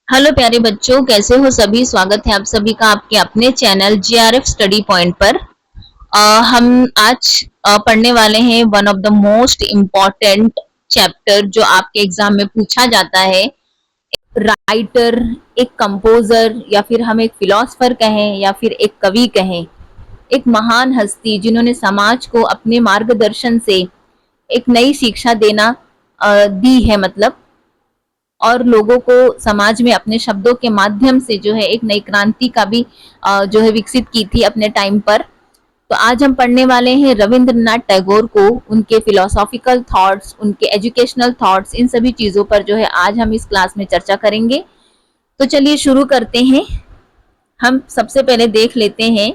Hello प्यारे बच्चों, कैसे हो सभी। स्वागत है आप सभी का आपके अपने चैनल जीआरएफ स्टडी पॉइंट पर। हम आज पढ़ने वाले हैं one of the most important chapter जो आपके एग्जाम में पूछा जाता है। राइटर, एक कंपोजर या फिर हम एक फिलोसफर कहें या फिर एक कवि कहें, एक महान हस्ती जिन्होंने समाज को अपने मार्गदर्शन से एक नई शिक्षा देना दी है, मतलब और लोगों को समाज में अपने शब्दों के माध्यम से जो है एक नई क्रांति का भी जो है विकसित की थी अपने टाइम पर। तो आज हम पढ़ने वाले हैं रविंद्रनाथ टैगोर को, उनके फिलोसॉफिकल थॉट्स, उनके एजुकेशनल थॉट्स, इन सभी चीजों पर जो है आज हम इस क्लास में चर्चा करेंगे। तो चलिए शुरू करते हैं। हम सबसे पहले देख लेते हैं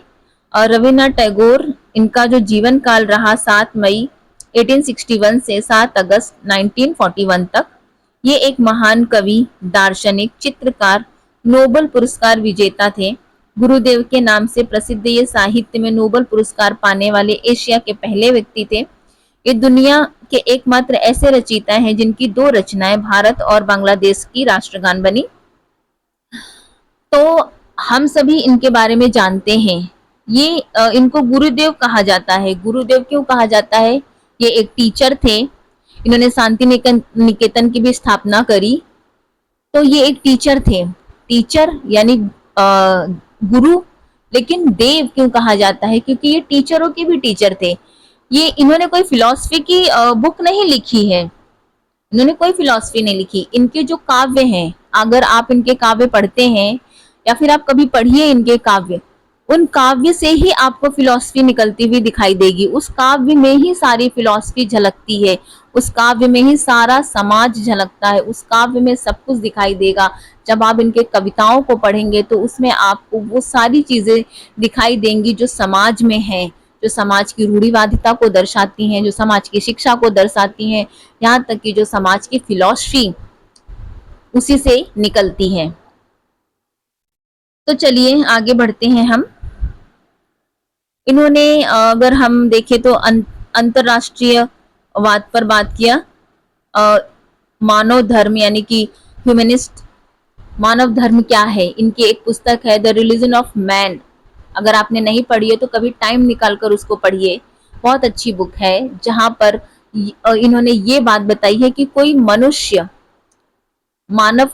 और रविन्द्रनाथ टैगोर, इनका जो जीवन काल रहा 7 मई 1861 से 7 अगस्त 1941 तक। ये एक महान कवि, दार्शनिक, चित्रकार, नोबल पुरस्कार विजेता थे। गुरुदेव के नाम से प्रसिद्ध ये साहित्य में नोबल पुरस्कार पाने वाले एशिया के पहले व्यक्ति थे। ये दुनिया के एकमात्र ऐसे रचयिता हैं जिनकी 2 रचनाएं भारत और बांग्लादेश की राष्ट्रगान बनी। तो हम सभी इनके बारे में जानते हैं। ये इनको गुरुदेव कहा जाता है। गुरुदेव क्यों कहा जाता है? ये एक टीचर थे। इन्होंने शांति निकेतन की भी स्थापना करी। तो ये एक टीचर थे। टीचर यानी गुरु, लेकिन देव क्यों कहा जाता है? क्योंकि ये टीचरों के भी टीचर थे। ये इन्होंने कोई फिलॉसफी की बुक नहीं लिखी है। इन्होंने कोई फिलॉसफी नहीं लिखी। इनके जो काव्य हैं, अगर आप इनके काव्य पढ़ते हैं या फिर आप कभी पढ़िए इनके काव्य, उन काव्य से ही आपको फिलॉसफी निकलती हुई दिखाई देगी। उस काव्य में ही सारी फिलॉसफी झलकती है। उस काव्य में ही सारा समाज झलकता है। उस काव्य में सब कुछ दिखाई देगा। जब आप इनके कविताओं को पढ़ेंगे तो उसमें आपको वो सारी चीजें दिखाई देंगी जो समाज में है, जो समाज की रूढ़िवादिता को दर्शाती हैं, जो समाज की शिक्षा को दर्शाती हैं, यहाँ तक कि जो समाज की फिलॉसफी उसी से निकलती है। तो चलिए आगे बढ़ते हैं हम। इन्होंने अगर हम देखें तो अंतरराष्ट्रीय वाद पर बात किया। मानव धर्म यानी कि ह्यूमनिस्ट, मानव धर्म क्या है, इनकी एक पुस्तक है द रिलीजन ऑफ मैन। अगर आपने नहीं पढ़ी है तो कभी टाइम निकाल कर उसको पढ़िए। बहुत अच्छी बुक है, जहां पर इन्होंने ये बात बताई है कि कोई मनुष्य मानव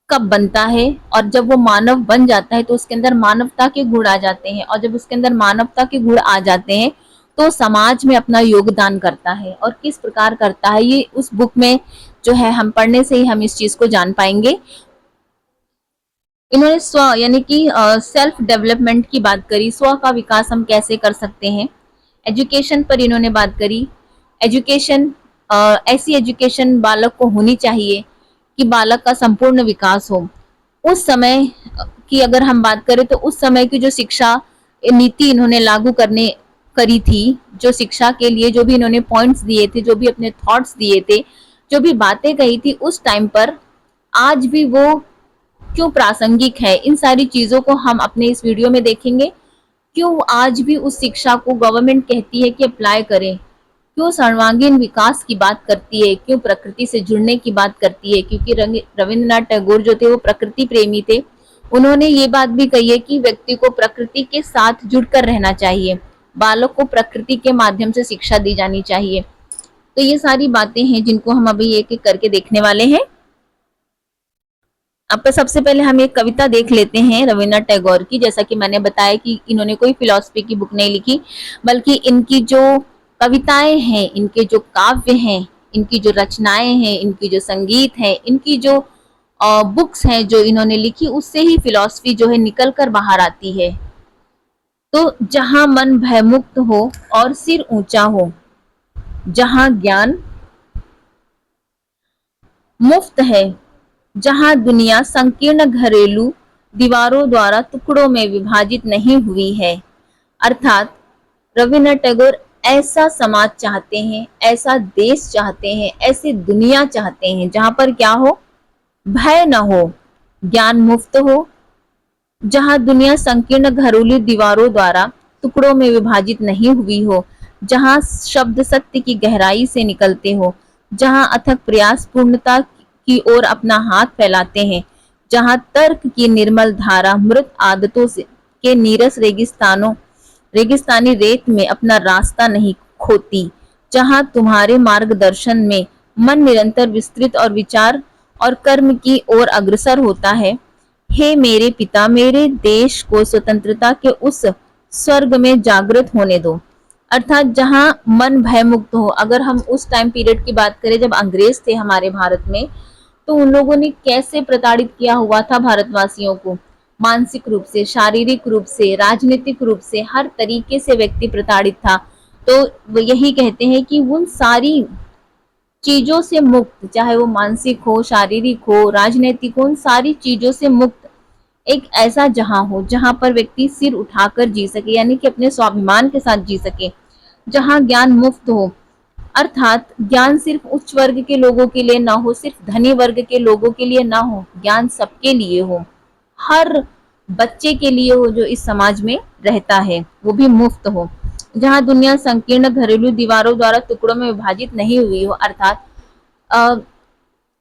कब बनता है, और जब वो मानव बन जाता है तो उसके अंदर मानवता के गुण आ जाते हैं, और जब उसके अंदर मानवता के गुण आ जाते हैं तो समाज में अपना योगदान करता है। और किस प्रकार करता है, ये उस बुक में जो है हम पढ़ने से ही हम इस चीज को जान पाएंगे। इन्होंने स्व यानी कि सेल्फ डेवलपमेंट की बात करी। स्व का विकास हम कैसे कर सकते हैं। एजुकेशन पर इन्होंने बात करी। एजुकेशन, ऐसी एजुकेशन बालक को होनी चाहिए कि बालक का संपूर्ण विकास हो। उस समय की अगर हम बात करें तो उस समय की जो शिक्षा नीति इन्होंने लागू करी थी, जो शिक्षा के लिए जो भी इन्होंने पॉइंट्स दिए थे, जो भी अपने थॉट्स दिए थे, जो भी बातें कही थी उस टाइम पर, आज भी वो क्यों प्रासंगिक है, इन सारी चीजों को हम अपने इस वीडियो में देखेंगे। क्यों आज भी उस शिक्षा को गवर्नमेंट कहती है कि अप्लाई करें, क्यों सर्वांगीण विकास की बात करती है, क्यों प्रकृति से जुड़ने की बात करती है। क्योंकि रविंद्रनाथ टैगोर जो थे वो प्रकृति प्रेमी थे। उन्होंने ये बात भी कही है कि व्यक्ति को प्रकृति के साथ जुड़कर रहना चाहिए, बालक को प्रकृति के माध्यम से शिक्षा दी जानी चाहिए। तो ये सारी बातें हैं जिनको हम अभी एक एक करके देखने वाले हैं। अब सबसे पहले हम एक कविता देख लेते हैं रविन्द्रनाथ टैगोर की। जैसा कि मैंने बताया कि इन्होंने कोई फिलॉसफी की बुक नहीं लिखी, बल्कि इनकी जो कविताएं हैं, इनके जो काव्य हैं, इनकी जो रचनाएं हैं, इनकी जो संगीत है, इनकी जो बुक्स हैं जो इन्होंने लिखी, उससे ही फिलॉसफी जो है निकल कर बाहर आती है। तो जहां मन भयमुक्त हो और सिर ऊंचा हो, जहां ज्ञान मुफ्त है, जहां दुनिया संकीर्ण घरेलू दीवारों द्वारा टुकड़ों में विभाजित नहीं हुई है। अर्थात रविन्द्रनाथ टैगोर ऐसा समाज चाहते हैं, ऐसा देश चाहते हैं, ऐसी दुनिया चाहते हैं जहां पर क्या हो, भय न हो, ज्ञान मुफ्त हो, जहां दुनिया संकीर्ण घरेलू दीवारों द्वारा टुकड़ों में विभाजित नहीं हुई हो, जहां शब्द सत्य की गहराई से निकलते हो, जहां अथक प्रयास पूर्णता की ओर अपना हाथ फैलाते हैं, जहाँ तर्क की निर्मल धारा मृत आदतों से के नीरस रेगिस्तानी रेत में अपना रास्ता नहीं खोती, जहाँ तुम्हारे मार्गदर्शन में मन निरंतर विस्तृत और विचार और कर्म की ओर अग्रसर होता है। हे मेरे पिता, मेरे देश को स्वतंत्रता के उस स्वर्ग में जागृत होने दो। अर्थात जहां मन भय मुक्त हो। अगर हम उस टाइम पीरियड की बात करें जब अंग्रेज थे हमारे भारत में, तो उन लोगों ने कैसे प्रताड़ित किया हुआ था भारतवासियों को, मानसिक रूप से, शारीरिक रूप से, राजनीतिक रूप से, हर तरीके से व्यक्ति प्रताड़ित था। तो वो यही कहते हैं कि उन सारी चीजों से मुक्त, चाहे वो मानसिक हो, शारीरिक हो, राजनीतिक हो, उन सारी चीजों से मुक्त एक ऐसा जहां हो जहां पर व्यक्ति सिर उठाकर जी सके, यानी कि अपने स्वाभिमान के साथ जी सके, जहां ज्ञान मुफ्त हो। अर्थात ज्ञान सिर्फ उच्च वर्ग के लोगों के लिए ना हो, सिर्फ धनी वर्ग के लोगों के लिए ना हो, ज्ञान सबके लिए हो, हर बच्चे के लिए हो जो इस समाज में रहता है, वो भी मुफ्त हो। जहां दुनिया संकीर्ण घरेलू दीवारों द्वारा टुकड़ों में विभाजित नहीं हुई हो। अर्थात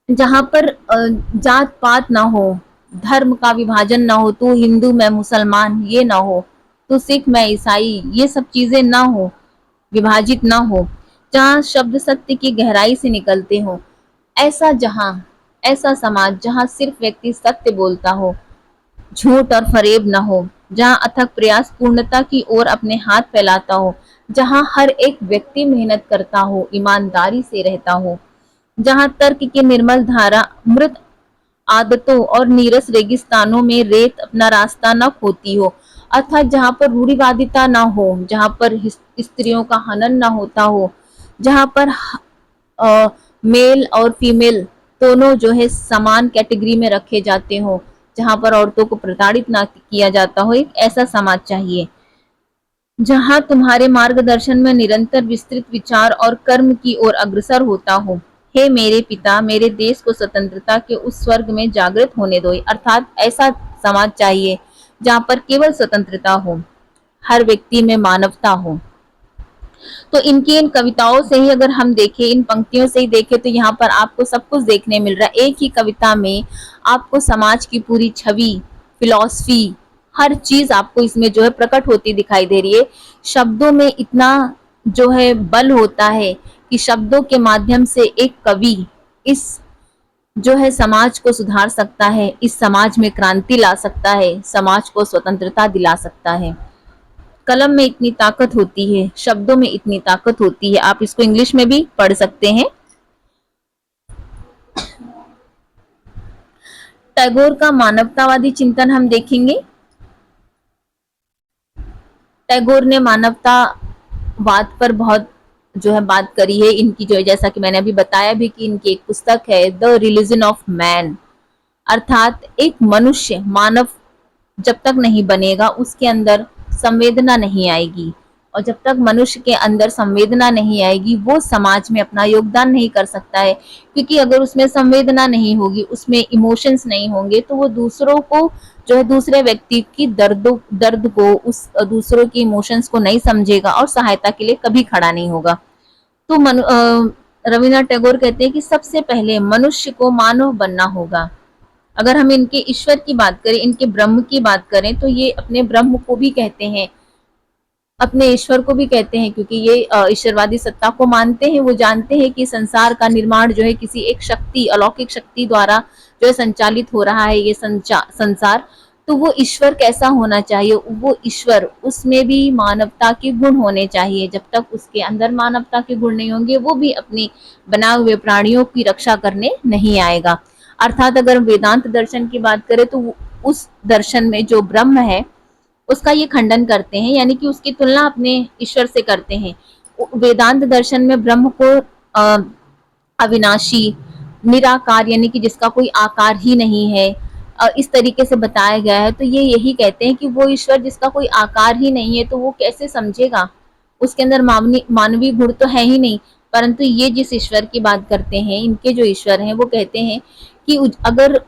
जहां पर जात पात ना हो, धर्म का विभाजन ना हो, तू हिंदू मैं मुसलमान ये ना हो, तू सिख मैं ईसाई, ये सब चीजें ना हो, विभाजित ना हो। जहां शब्द सत्य की गहराई से निकलते हो, ऐसा जहां, ऐसा समाज जहां सिर्फ व्यक्ति सत्य बोलता हो, झूठ और फरेब न हो, जहां अथक प्रयास पूर्णता की ओर अपने हाथ फैलाता हो, जहां हर एक व्यक्ति मेहनत करता हो, ईमानदारी से रहता हो, जहां तर्क की निर्मल धारा मृत आदतों और नीरस रेगिस्तानों में रेत अपना रास्ता न खोती हो। अर्थात जहां पर रूढ़िवादिता ना हो, जहां पर स्त्रियों का हनन ना होता हो, जहां पर मेल और फीमेल दोनों जो है समान कैटेगरी में रखे जाते हो, जहां पर औरतों को प्रताड़ित ना किया जाता हो, एक ऐसा समाज चाहिए। जहां तुम्हारे मार्गदर्शन में निरंतर विस्तृत विचार और कर्म की ओर अग्रसर होता हो। हे मेरे पिता, मेरे देश को स्वतंत्रता के उस स्वर्ग में जागृत होने दो। अर्थात ऐसा समाज चाहिए जहां पर केवल स्वतंत्रता हो, हर व्यक्ति में मानवता हो। तो इनकी इन कविताओं से ही अगर हम देखें, इन पंक्तियों से ही देखें, तो यहाँ पर आपको सब कुछ देखने मिल रहा है। एक ही कविता में आपको समाज की पूरी छवि, फिलॉसफी, हर चीज आपको इसमें जो है प्रकट होती दिखाई दे रही है। शब्दों में इतना जो है बल होता है कि शब्दों के माध्यम से एक कवि इस जो है समाज को सुधार सकता है, इस समाज में क्रांति ला सकता है, समाज को स्वतंत्रता दिला सकता है। कलम में इतनी ताकत होती है, शब्दों में इतनी ताकत होती है। आप इसको इंग्लिश में भी पढ़ सकते हैं। टैगोर का मानवतावादी चिंतन हम देखेंगे। टैगोर ने मानवतावाद पर बहुत जो है बात करी है। इनकी जो है, जैसा कि मैंने अभी बताया भी कि इनकी एक पुस्तक है द रिलीजन ऑफ मैन। अर्थात एक मनुष्य, मानव जब तक नहीं बनेगा उसके अंदर संवेदना नहीं आएगी, और जब तक मनुष्य के अंदर संवेदना नहीं आएगी वो समाज में अपना योगदान नहीं कर सकता है। क्योंकि अगर उसमें संवेदना नहीं होगी, उसमें इमोशंस नहीं होंगे, तो वो दूसरों को जो है, दूसरे व्यक्ति की दर्द को, उस दूसरों की इमोशंस को नहीं समझेगा और सहायता के लिए कभी खड़ा नहीं होगा। तो रविन्द्रनाथ टैगोर कहते हैं कि सबसे पहले मनुष्य को मानव बनना होगा। अगर हम इनके ईश्वर की बात करें, इनके ब्रह्म की बात करें, तो ये अपने ब्रह्म को भी कहते हैं, अपने ईश्वर को भी कहते हैं, क्योंकि ये ईश्वरवादी सत्ता को मानते हैं। वो जानते हैं कि संसार का निर्माण जो है किसी एक शक्ति, अलौकिक शक्ति द्वारा जो है संचालित हो रहा है ये संसार। तो वो ईश्वर कैसा होना चाहिए, वो ईश्वर, उसमें भी मानवता के गुण होने चाहिए। जब तक उसके अंदर मानवता के गुण नहीं होंगे, वो भी अपने बनाए हुए प्राणियों की रक्षा करने नहीं आएगा। अर्थात अगर वेदांत दर्शन की बात करें तो उस दर्शन में जो ब्रह्म है उसका ये खंडन करते हैं, यानी कि उसकी तुलना अपने ईश्वर से करते हैं। वेदांत दर्शन में ब्रह्म को अविनाशी, निराकार, यानी कि जिसका कोई आकार ही नहीं है, इस तरीके से बताया गया है। तो ये यही कहते हैं कि वो ईश्वर जिसका कोई आकार ही नहीं है, तो वो कैसे समझेगा, उसके अंदर मानवीय गुण तो है ही नहीं। परंतु ये जिस ईश्वर की बात करते हैं, इनके जो ईश्वर हैं, वो कहते हैं कि अगर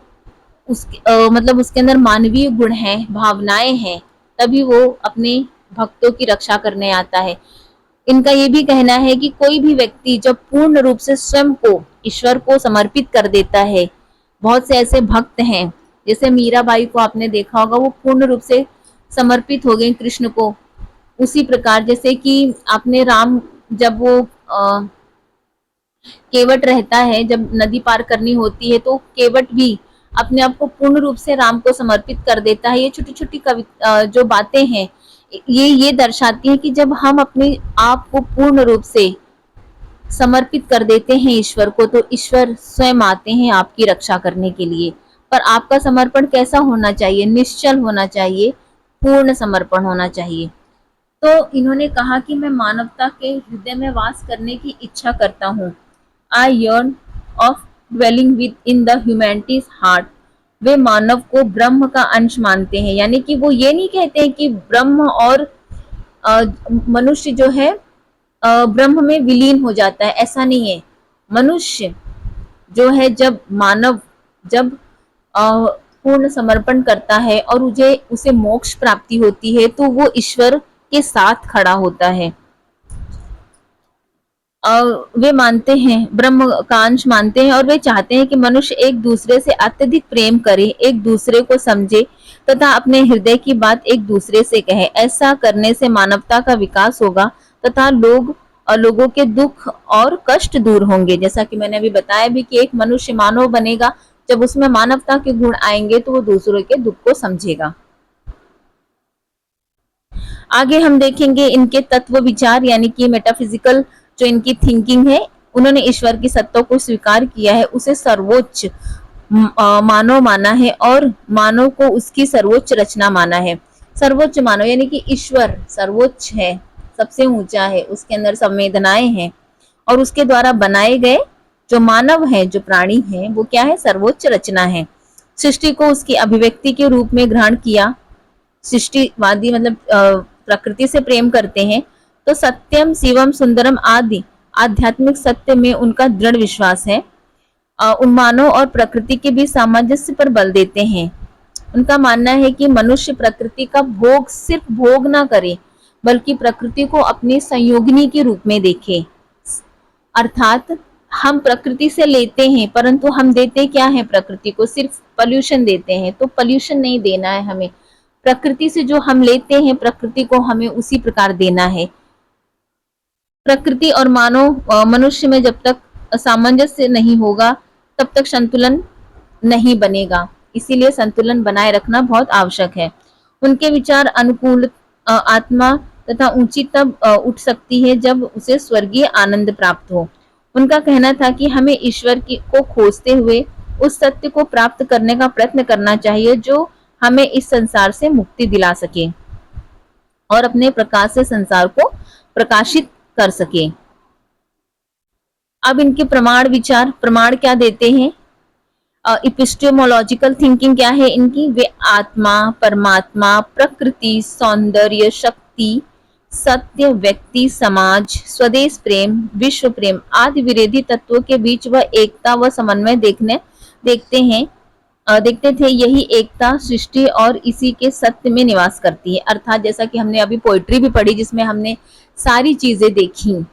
मतलब उसके अंदर मानवीय गुण हैं, भावनाएं हैं, तभी वो अपने भक्तों की रक्षा करने आता है। इनका ये भी कहना है कि कोई भी व्यक्ति जब पूर्ण रूप से स्वयं को ईश्वर को समर्पित कर देता है, बहुत से ऐसे भक्त हैं जैसे मीराबाई को आपने देखा होगा, वो पूर्ण रूप से समर्पित हो गई कृष्ण को। उसी प्रकार जैसे कि आपने राम, जब वो केवट रहता है, जब नदी पार करनी होती है तो केवट भी अपने आप को पूर्ण रूप से राम को समर्पित कर देता है। ये छोटी छोटी जो बातें हैं, ये दर्शाती हैं कि जब हम अपने आप को पूर्ण रूप से समर्पित कर देते हैं ईश्वर को, तो ईश्वर स्वयं आते हैं आपकी रक्षा करने के लिए। पर आपका समर्पण कैसा होना चाहिए? निश्चल होना चाहिए, पूर्ण समर्पण होना चाहिए। तो इन्होंने कहा कि मैं मानवता के हृदय में वास करने की इच्छा करता हूँ। I yearn of dwelling within the humanity's heart. वे मानव को ब्रह्म का अंश मानते हैं, यानी कि वो ये नहीं कहते हैं कि ब्रह्म और मनुष्य जो है ब्रह्म में विलीन हो जाता है, ऐसा नहीं है। मनुष्य जो है, जब मानव जब पूर्ण समर्पण करता है और उसे मोक्ष प्राप्ति होती है, तो वो ईश्वर के साथ खड़ा होता है। वे मानते हैं, ब्रह्म का अंश मानते हैं, और वे चाहते हैं कि मनुष्य एक दूसरे से अत्यधिक प्रेम करे, एक दूसरे को समझे तथा अपने हृदय की बात एक दूसरे से कहे। ऐसा करने से मानवता का विकास होगा तथा लोगों के दुख और कष्ट दूर होंगे। जैसा कि मैंने अभी बताया भी कि एक मनुष्य मानव बनेगा, जब उसमें मानवता के गुण आएंगे तो वो दूसरों के दुख को समझेगा। आगे हम देखेंगे इनके तत्व विचार, यानी कि मेटाफिजिकल जो इनकी थिंकिंग है। उन्होंने ईश्वर की सत्ता को स्वीकार किया है, उसे सर्वोच्च मानव माना है और मानव को उसकी सर्वोच्च रचना माना है। सर्वोच्च मानव यानी कि ईश्वर सर्वोच्च है, सबसे ऊंचा है, उसके अंदर संवेदनाएं हैं, और उसके द्वारा बनाए गए जो मानव है, जो प्राणी है, वो क्या है? सर्वोच्च रचना है। सृष्टि को उसकी अभिव्यक्ति के रूप में ग्रहण किया। सृष्टिवादी मतलब प्रकृति से प्रेम करते हैं, तो सत्यम शिवम सुंदरम आदि आध्यात्मिक सत्य में उनका दृढ़ विश्वास है। उन मानव और प्रकृति के बीच सामंजस्य पर बल देते हैं। उनका मानना है कि मनुष्य प्रकृति का भोग सिर्फ भोग ना करे, बल्कि प्रकृति को अपनी संयोगिनी के रूप में देखे। अर्थात हम प्रकृति से लेते हैं, परंतु हम देते क्या है प्रकृति को? सिर्फ पॉल्यूशन देते हैं। तो पॉल्यूशन नहीं देना है हमें, प्रकृति से जो हम लेते हैं, प्रकृति को हमें उसी प्रकार देना है। प्रकृति और मानव मनुष्य में जब तक सामंजस्य नहीं होगा, तब तक संतुलन नहीं बनेगा। इसीलिए संतुलन बनाए रखना बहुत आवश्यक है। उनके विचार अनुकूल आत्मा तथा ऊंची तब उठ सकती है जब उसे स्वर्गीय आनंद प्राप्त हो। उनका कहना था कि हमें ईश्वर को खोजते हुए उस सत्य को प्राप्त करने का प्रयत्न करना चाहिए जो हमें इस संसार से मुक्ति दिला सके और अपने प्रकाश से संसार को प्रकाशित कर सके। अब इनके प्रमाण विचार, प्रमाण क्या देते हैं? इपिस्टेमोलॉजिकल थिंकिंग क्या है इनकी? वे आत्मा, परमात्मा, प्रकृति, सौंदर्य, शक्ति, सत्य, व्यक्ति, समाज, स्वदेश प्रेम, विश्व प्रेम आदि विरोधी तत्वों के बीच वह एकता व समन्वय देखते थे। यही एकता सृष्टि और इसी के सत्य में निवास करती है। अर्थात जैसा कि हमने अभी पोइट्री भी पढ़ी जिसमें हमने सारी चीजें देखी,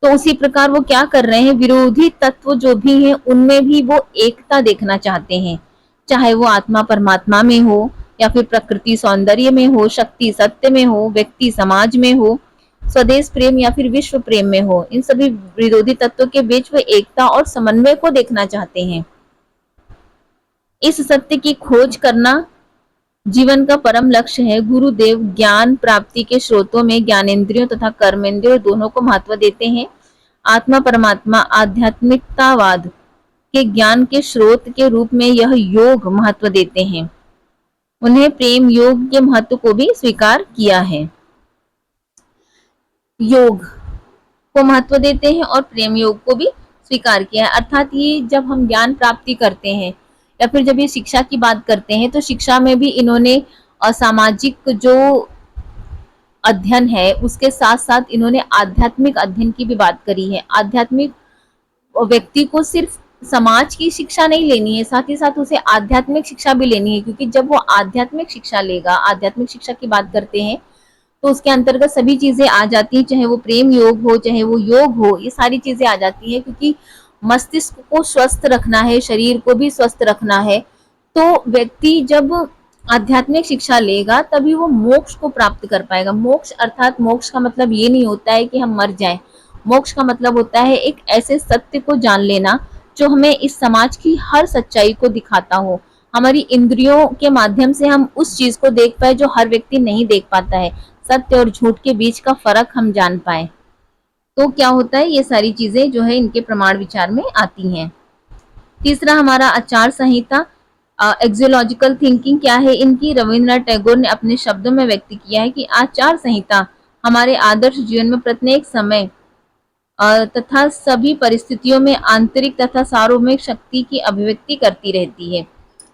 तो उसी प्रकार वो क्या कर रहे हैं? विरोधी तत्व जो भी हैं उनमें भी वो एकता देखना चाहते हैं, चाहे वो आत्मा परमात्मा में हो, या फिर प्रकृति सौंदर्य में हो, शक्ति सत्य में हो, व्यक्ति समाज में हो, स्वदेश प्रेम या फिर विश्व प्रेम में हो। इन सभी विरोधी तत्वों के बीच वो एकता और समन्वय को देखना चाहते हैं। इस सत्य की खोज करना जीवन का परम लक्ष्य है। गुरुदेव ज्ञान प्राप्ति के स्रोतों में ज्ञानेंद्रियों तथा कर्मेंद्रियों दोनों को महत्व देते हैं। आत्मा परमात्मा आध्यात्मिकतावाद के ज्ञान के स्रोत के रूप में यह योग महत्व देते हैं। उन्हें प्रेम योग के महत्व को भी स्वीकार किया है। योग को महत्व देते हैं और प्रेम योग को भी स्वीकार किया है। अर्थात ये जब हम ज्ञान प्राप्ति करते हैं या फिर जब ये शिक्षा की बात करते हैं, तो शिक्षा में भी इन्होंने सामाजिक जो अध्ययन है उसके साथ साथ इन्होंने आध्यात्मिक अध्ययन की भी बात करी है। आध्यात्मिक व्यक्ति को सिर्फ समाज की शिक्षा नहीं लेनी है, साथ ही साथ उसे आध्यात्मिक शिक्षा भी लेनी है, क्योंकि जब वो आध्यात्मिक शिक्षा लेगा, आध्यात्मिक शिक्षा की बात करते हैं तो उसके अंतर्गत सभी चीजें आ जाती हैं, चाहे वो प्रेम योग हो, चाहे वो योग हो, ये सारी चीजें आ जाती हैं। क्योंकि मस्तिष्क को स्वस्थ रखना है, शरीर को भी स्वस्थ रखना है, तो व्यक्ति जब आध्यात्मिक शिक्षा लेगा तभी वो मोक्ष को प्राप्त कर पाएगा। मोक्ष अर्थात मोक्ष का मतलब ये नहीं होता है कि हम मर जाएं। मोक्ष का मतलब होता है एक ऐसे सत्य को जान लेना जो हमें इस समाज की हर सच्चाई को दिखाता हो। हमारी इंद्रियों के माध्यम से हम उस चीज को देख पाए जो हर व्यक्ति नहीं देख पाता है। सत्य और झूठ के बीच का फर्क हम जान पाए। तो क्या होता है, ये सारी चीजें जो है इनके प्रमाण विचार में आती हैं। तीसरा हमारा आचार संहिता। एक्सियोलॉजिकल थिंकिंग क्या है इनकी? रविन्द्रनाथ टैगोर ने अपने शब्दों में व्यक्त किया है कि आचार संहिता हमारे आदर्श जीवन में प्रत्येक समय तथा सभी परिस्थितियों में आंतरिक तथा सार्वभौमिक शक्ति की अभिव्यक्ति करती रहती है।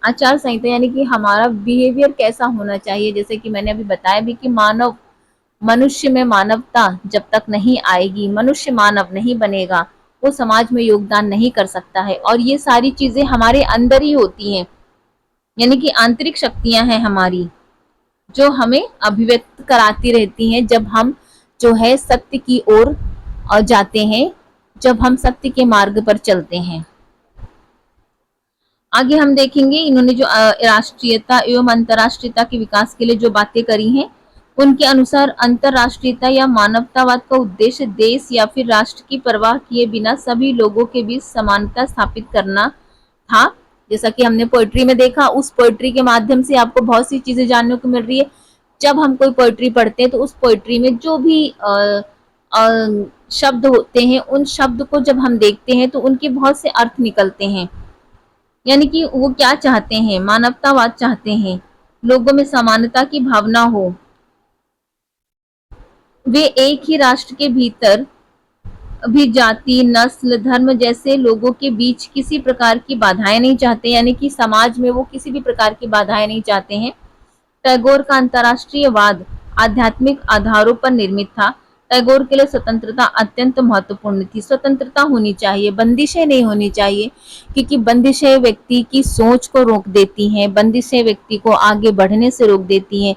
आचार संहिता यानी कि हमारा बिहेवियर कैसा होना चाहिए। जैसे कि मैंने अभी बताया भी कि मनुष्य में मानवता जब तक नहीं आएगी, मनुष्य मानव नहीं बनेगा, वो समाज में योगदान नहीं कर सकता है। और ये सारी चीजें हमारे अंदर ही होती हैं, यानी कि आंतरिक शक्तियां हैं हमारी जो हमें अभिव्यक्त कराती रहती हैं जब हम जो है सत्य की ओर जाते हैं, जब हम सत्य के मार्ग पर चलते हैं। आगे हम देखेंगे इन्होंने जो राष्ट्रीयता एवं अंतर्राष्ट्रीयता के विकास के लिए जो बातें करी हैं, उनके अनुसार अंतर्राष्ट्रीयता या मानवतावाद का उद्देश्य देश या फिर राष्ट्र की परवाह किए बिना सभी लोगों के बीच समानता स्थापित करना था। जैसा कि हमने पोएट्री में देखा, उस पोएट्री के माध्यम से आपको बहुत सी चीजें जानने को मिल रही है। जब हम कोई पोएट्री पढ़ते हैं तो उस पोएट्री में जो भी शब्द होते हैं, उन शब्द को जब हम देखते हैं तो उनके बहुत से अर्थ निकलते हैं। यानी कि वो क्या चाहते हैं, मानवतावाद चाहते हैं, लोगों में समानता की भावना हो, वे एक ही राष्ट्र के भीतर भी जाति, नस्ल, धर्म जैसे लोगों के बीच किसी प्रकार की बाधाएं नहीं चाहते। यानी कि समाज में वो किसी भी प्रकार की बाधाएं नहीं चाहते हैं। टैगोर का अंतर्राष्ट्रीयवाद आध्यात्मिक आधारों पर निर्मित था। टैगोर के लिए स्वतंत्रता अत्यंत महत्वपूर्ण थी। स्वतंत्रता होनी चाहिए, बंदिशें नहीं होनी चाहिए, क्योंकि बंदिशें व्यक्ति की सोच को रोक देती हैं, बंदिशें व्यक्ति को आगे बढ़ने से रोक देती हैं।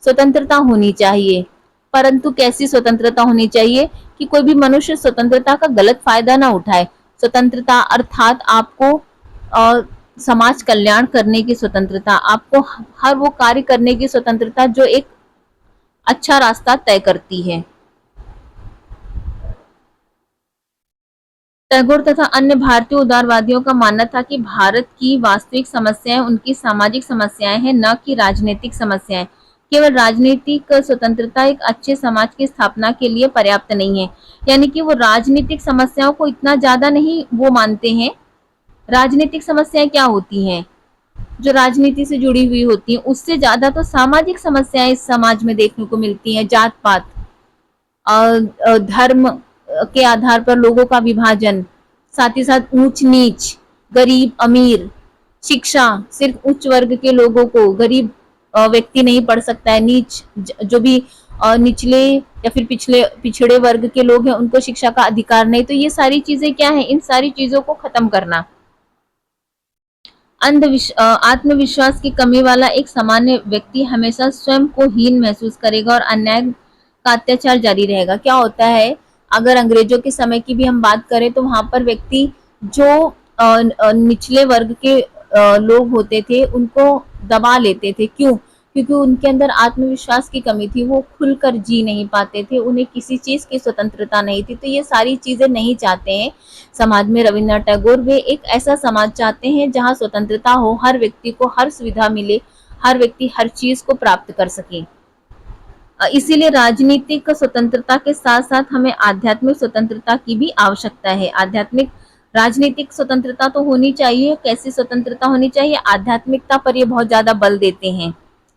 स्वतंत्रता होनी चाहिए, परंतु कैसी स्वतंत्रता होनी चाहिए कि कोई भी मनुष्य स्वतंत्रता का गलत फायदा ना उठाए। स्वतंत्रता अर्थात आपको समाज कल्याण करने की स्वतंत्रता, आपको हर वो कार्य करने की स्वतंत्रता जो एक अच्छा रास्ता तय करती है। टैगोर तथा अन्य भारतीय उदारवादियों का मानना था कि भारत की वास्तविक समस्याएं उनकी सामाजिक समस्याएं हैं, न कि राजनीतिक समस्याएं। केवल राजनीतिक स्वतंत्रता एक अच्छे समाज की स्थापना के लिए पर्याप्त नहीं है। यानी कि वो राजनीतिक समस्याओं को इतना ज्यादा नहीं वो मानते हैं। राजनीतिक समस्याएं क्या होती हैं, जो राजनीति से जुड़ी हुई होती हैं, उससे ज्यादा तो सामाजिक समस्याएं इस समाज में देखने को मिलती हैं। जात पात, धर्म के आधार पर लोगों का विभाजन, साथ ही साथ ऊंच नीच, गरीब अमीर, शिक्षा सिर्फ उच्च वर्ग के लोगों को, गरीब व्यक्ति नहीं पढ़ सकता है, नीच जो भी निचले या फिर पिछड़े वर्ग के लोग हैं उनको शिक्षा का अधिकार नहीं। तो ये सारी चीजें क्या है, इन सारी चीजों को खत्म करना। आत्मविश्वास की कमी वाला एक सामान्य व्यक्ति हमेशा स्वयं को हीन महसूस करेगा और अन्याय का अत्याचार जारी रहेगा। क्या होता है, अगर अंग्रेजों के समय की भी हम बात करें तो वहां पर व्यक्ति जो निचले वर्ग के लोग होते थे उनको दबा लेते थे। क्यों? क्योंकि उनके अंदर आत्मविश्वास की कमी थी, वो खुलकर जी नहीं पाते थे, उन्हें किसी चीज की स्वतंत्रता नहीं थी। तो ये सारी चीजें नहीं चाहते हैं समाज में रविन्द्रनाथ टैगोर। वे एक ऐसा समाज चाहते हैं जहाँ स्वतंत्रता हो, हर व्यक्ति को हर सुविधा मिले, हर व्यक्ति हर चीज को प्राप्त कर सके। इसीलिए राजनीतिक स्वतंत्रता के साथ साथ हमें आध्यात्मिक स्वतंत्रता की भी आवश्यकता है। आध्यात्मिक राजनीतिक स्वतंत्रता तो होनी चाहिए, कैसी स्वतंत्रता होनी चाहिए, आध्यात्मिकता पर ये बहुत ज्यादा बल देते हैं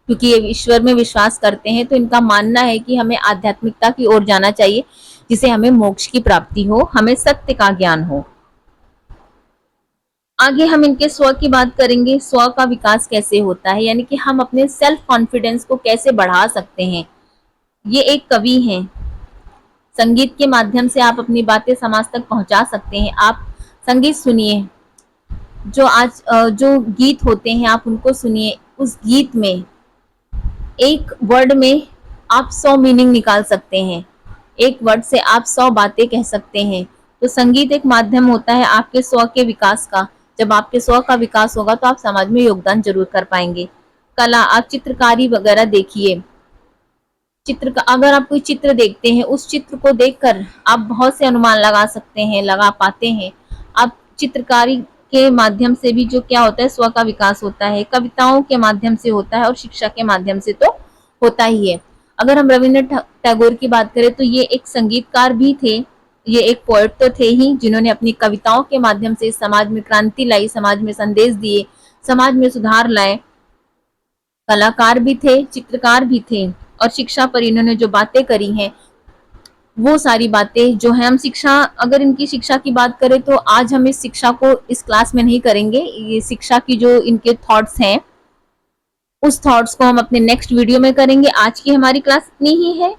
क्योंकि ये ईश्वर में विश्वास करते हैं। तो इनका मानना है कि हमें आध्यात्मिकता की ओर जाना चाहिए जिसे हमें मोक्ष की प्राप्ति हो, हमें सत्य का ज्ञान हो। आगे हम इनके स्व की बात करेंगे। स्व का विकास कैसे होता है, यानी कि हम अपने सेल्फ कॉन्फिडेंस को कैसे बढ़ा सकते हैं। ये एक कवि हैं, संगीत के माध्यम से आप अपनी बातें समाज तक पहुंचा सकते हैं। आप संगीत सुनिए, जो गीत होते हैं आप उनको सुनिए। उस गीत में एक वर्ड में आप 100 मीनिंग निकाल सकते हैं, एक वर्ड से आप 100 बातें कह सकते हैं। तो संगीत एक माध्यम होता है आपके स्व के विकास का। जब आपके स्व का विकास होगा तो आप समाज में योगदान जरूर कर पाएंगे। कला, आप चित्रकारी वगैरह देखिए, चित्र का अगर आप कोई चित्र देखते हैं, उस चित्र को देखकर आप बहुत से अनुमान लगा सकते हैं, लगा पाते हैं। आप चित्रकारी के माध्यम से भी जो क्या होता है, स्व का विकास होता है, कविताओं के माध्यम से होता है और शिक्षा के माध्यम से तो होता ही है। अगर हम रविन्द्रनाथ टैगोर की बात करें तो ये एक संगीतकार भी थे, ये एक पोएट तो थे ही, जिन्होंने अपनी कविताओं के माध्यम से समाज में क्रांति लाई, समाज में संदेश दिए, समाज में सुधार लाए। कलाकार भी थे, चित्रकार भी थे, और शिक्षा पर इन्होंने जो बातें करी हैं, वो सारी बातें जो है हम शिक्षा, अगर इनकी शिक्षा की बात करें तो आज हम इस शिक्षा को इस क्लास में नहीं करेंगे। ये शिक्षा की जो इनके थॉट्स हैं, उस थॉट्स को हम अपने नेक्स्ट वीडियो में करेंगे। आज की हमारी क्लास इतनी ही है,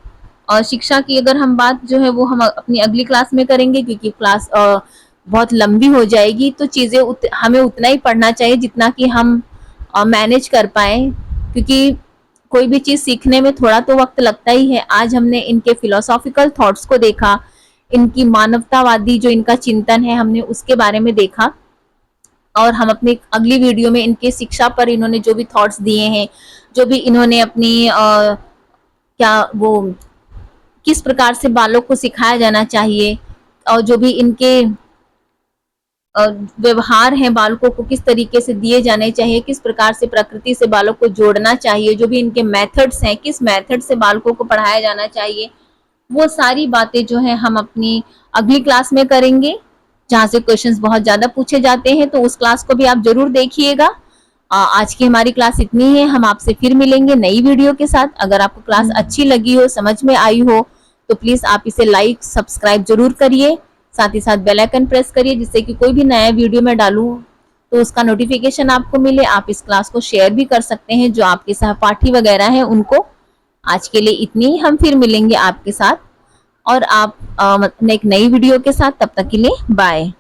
और शिक्षा की अगर हम बात जो है वो हम अपनी अगली क्लास में करेंगे, क्योंकि क्लास बहुत लंबी हो जाएगी। तो चीजें हमें उतना ही पढ़ना चाहिए जितना कि हम मैनेज कर पाए, क्योंकि कोई भी चीज सीखने में थोड़ा तो वक्त लगता ही है। आज हमने इनके फिलोसॉफिकल थॉट्स को देखा, इनकी मानवतावादी जो इनका चिंतन है, हमने उसके बारे में देखा, और हम अपनी अगली वीडियो में इनके शिक्षा पर इन्होंने जो भी थॉट्स दिए हैं, जो भी इन्होंने अपनी क्या वो किस प्रकार से बालों को सिखाया जाना चाहिए, और जो भी इनके व्यवहार हैं, बालकों को किस तरीके से दिए जाने चाहिए, किस प्रकार से प्रकृति से बालों को जोड़ना चाहिए, जो भी इनके मेथड्स हैं, किस मेथड से बालकों को पढ़ाया जाना चाहिए, वो सारी बातें जो है हम अपनी अगली क्लास में करेंगे, जहां से क्वेश्चंस बहुत ज्यादा पूछे जाते हैं। तो उस क्लास को भी आप जरूर देखिएगा। आज की हमारी क्लास इतनी है, हम आपसे फिर मिलेंगे नई वीडियो के साथ। अगर आपको क्लास अच्छी लगी हो, समझ में आई हो, तो प्लीज आप इसे लाइक सब्सक्राइब जरूर करिए, साथ ही साथ बेल आइकन प्रेस करिए, जिससे कि कोई भी नया वीडियो मैं डालूं तो उसका नोटिफिकेशन आपको मिले। आप इस क्लास को शेयर भी कर सकते हैं जो आपके सहपाठी वगैरह हैं उनको। आज के लिए इतनी, हम फिर मिलेंगे आपके साथ, और आप एक नई वीडियो के साथ। तब तक के लिए बाय।